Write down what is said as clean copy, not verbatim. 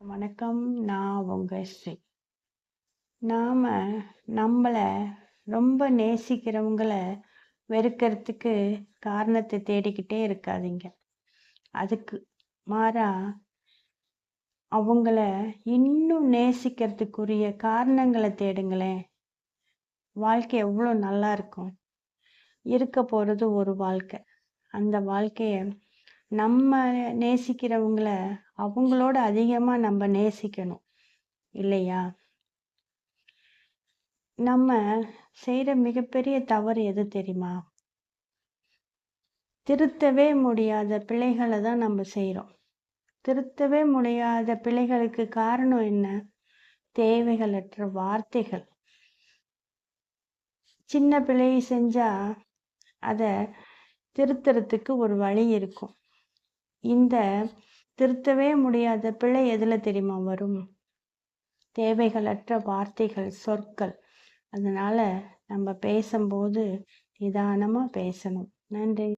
வணக்கம். நான் உங்க ஸ்ரீ. நாம நம்மள ரொம்ப நேசிக்கிறவங்கள வெறுக்கிறதுக்கு காரணத்தை தேடிக்கிட்டே இருக்காதீங்க. அதுக்கு மாறா அவங்கள இன்னும் நேசிக்கிறதுக்குரிய காரணங்களை தேடுங்களேன். வாழ்க்கை எவ்வளோ நல்லா இருக்கும். இருக்க போறது ஒரு வாழ்க்கை. அந்த வாழ்க்கைய நம்ம நேசிக்கிறவங்கள அவங்களோட அதிகமா நம்ம நேசிக்கணும் இல்லையா? நம்ம செய்யற மிகப்பெரிய தவறு எது தெரியுமா? திருத்தவே முடியாத பிழைகளை தான் நம்ம செய்றோம். திருத்தவே முடியாத பிழைகளுக்கு காரணம் என்ன? தேவைகளற்ற வார்த்தைகள். சின்ன பிழை செஞ்சா அத திருத்துறதுக்கு ஒரு வழி இருக்கும். இந்த திருத்தவே முடியாத பிழை எதுல தெரியுமா வரும்? தேவைகளற்ற வார்த்தைகள், சொற்கள். அதனால நம்ம பேசும்போது நிதானமா பேசணும். நன்றி.